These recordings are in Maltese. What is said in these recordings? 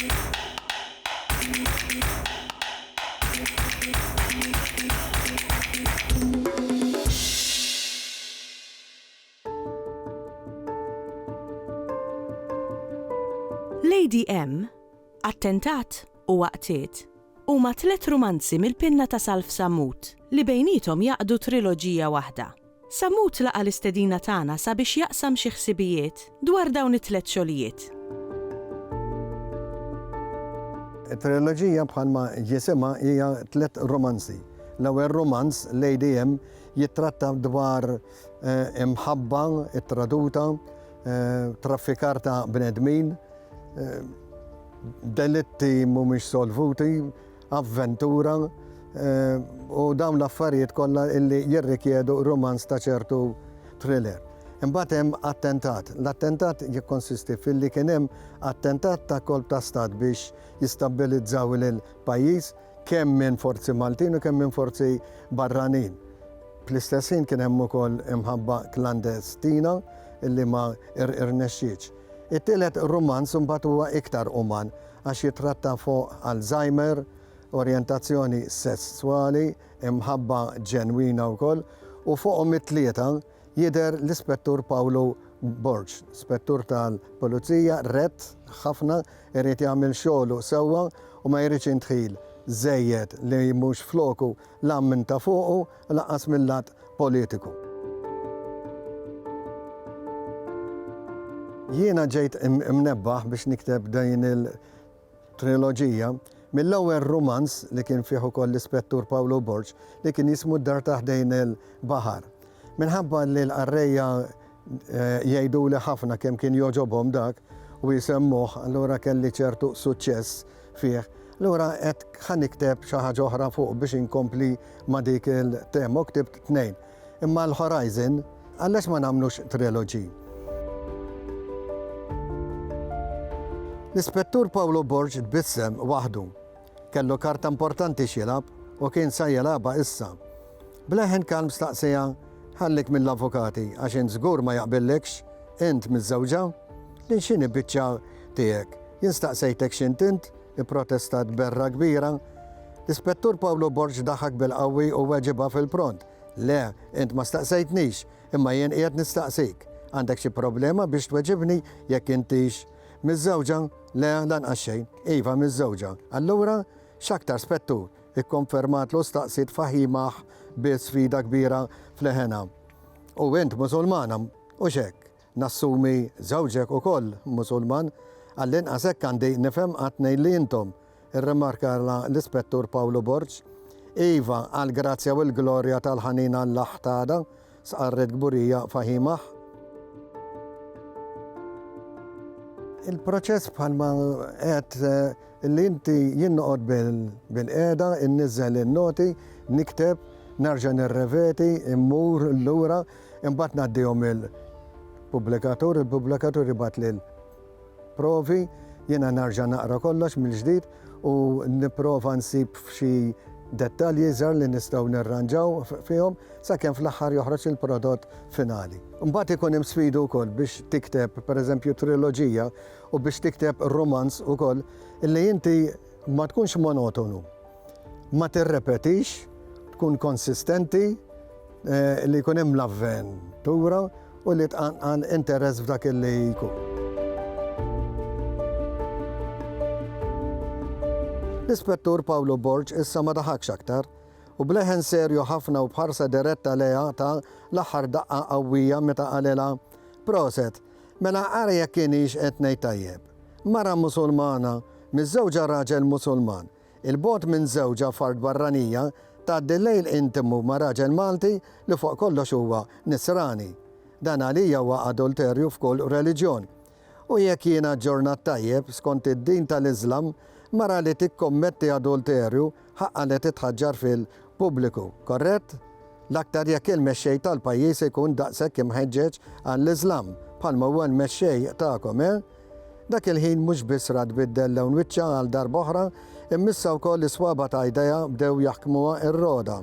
Lady M, Attentat u Waqtiet huma 3 romanzi mill-pinna ta' Salf Sammut li bejnietom jaqdu triloġija waħda. Sammut laqa l-istedina tagħna sabiex jaqsam xi ħsibijiet dwar dawn it-3 xogħlijiet. Il-triloġija bħalma jisimha hija 3 romanzi. L-ewwel romanz Lady M jittratta dwar imħabba, it-traduta, traffikar ta' bnedmin, delitti mhumiex solvuti, avventura u dawn l-affarijiet kollha illi jirrikjedu romanz ta' ċertu thriller. Imbagħad hemm attentat. L-attentat jikkonsisti fil-li kien hemm attentat ta' kolb ta' stat biex jistabilizzaw il-pajjiż kemm minn forzi Maltin u kemm minn forzi barranin. Fl-istess ħin kien hemm ukoll imħabba klandestina illi ma irnexxietx. It-tielet romanz imbagħad huwa iktar uman għax jitratta fuq Alzheimer, orjentazzjoni sessuali, imħabba ġenwina wkoll, u fuqhom it-tlieta jidher l-Ispettur Paolo Borg, Spettur tal-Pulizija, rett ħafna, irid jagħmel xogħlu sewwa u ma jridx intħil żejjed li mhux floku l-ammin ta' fuqu lanqas mill-lat politiku. Jiena ġejt imnebbaħ biex nikteb din il-triloġija mill-ewwel romanz li kien fih ukoll l-Ispettur Paolo Borg li kien jismu d-dar taħdejn il-baħar. Minħabba li l-qarrejja jgħiduli ħafna kemm kien joġobhom dak u jisemmuh, allura kelli ċertu suċċess fih. Allura qed ħanikteb xi ħaġa oħra fuq biex inkompli ma' dik il-tema u ktibt 2. Imma l-Horizon għalax ma nagħmlux triloġi. L-Ispettur Paolo Borg tbissem waħdu. Kellu karta importanti x'jilab u kien sa jilabha issa. Bleħen kalm staqsija ħallik mill-avukati għax int żgur ma jaqbillekx, int miż-żewġa, li x'inhi biċċa tiegħek. Jinstaqsejtek x'int int, ipprotestat berra kbira. L-Ispettur Paolo Borg daħak bil-qawwi u weġibha fil-pront. Le, int ma staqsejtnix, imma jien qiegħed nistaqsik. Għandek xi problema biex tweġibni jekk intix miż-żewġa? Le, lanqas xejn, iva miż-żewġa. Allura x'aktar Spettur ikkonfermat lu staqsit faħimaħ bi sfida kbira fleħena. U int Musulmana u x'hekk, nassumi żewġek ukoll Musulman, għall-inqas hekk għandi nifhem qatt ngħid li intom, irremarka l-Ispettur Paolo Borg. Iva għall grazzja u l-glorja tal-ħanina l-laħtada sqarret gburija faħimaħ. Il-proċess bħalma qed li inti jinnoqgħod bil-qiegħda, innizzel in-noti, nikteb, nerġa' nirreveti, immur lura, imbagħad ngħaddihom il-pubblikatur ibgħat lil provi, jiena nerġa' naqra kollox mill-ġdid u nipprova nsib xi dettalji żgħar li nistgħu nirranġaw fihom sakemm fl-aħħar joħroġ il-prodott finali. Mbagħad ikun hemm sfidu wkoll biex tikteb pereżempju triloġija u biex tikteb romanz ukoll illi inti ma tkunx monotonu. Ma tirrepetix, tkun konsistenti, li jkun hemm l-avventura u li tqanqan interess f'dak illi jkun. L-Ispettur Paolo Borg issa ma daħakx aktar u bleħen serju ħafna u bħarsa diretta leja ta' l-aħħar daqqa qawwija meta qalilha proset, mela ara jekk kienix qed ngħid tajjeb. Mara Musulmana miż-żewġa raġel Musulman. Il-bogħod minn żewġa fard barranija tgħaddi l-lejl intimu ma' raġel Malti li fuq kollox huwa Nisrani. Dan għalija huwa adulterju f'kull reliġjon. U jekk jiena ġurnat tajjeb skont id-din tal-Iżlam, mara li tikkommetti adulterju ħaqqa li titħaġġar fil-pubbliku, korrett? L-aktar jekk il-mexxej tal-pajjiż ikun daqshekk imħeġġeġ għall-Iżlam bħalma huwa l-mexxej tagħkom, Dak il-ħin mhux biss rad biddel lewn wiċċa għal darba oħra, immissa wkoll is-swaba ta' jdejha bdew jaħkmuha r-roda.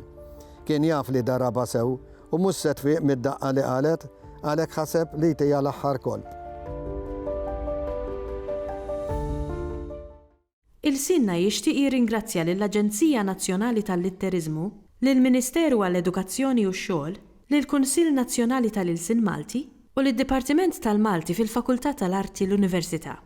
Kien jaf li daraba sew u mhux se tfieq mid-daqqa li qalet, għalhekk ħaseb li hija l-aħħar kolb. Il-Sinna jixtieq jirringrazzja lill-Aġenzija Nazzjonali tal-Litterizmu, lill-Ministeru għall-Edukazzjoni u x-Xogħol, lill-Kunsill Nazzjonali tal-Ilsien Malti u lid-Dipartiment tal-Malti fil-Fakultà tal-Arti l-Università.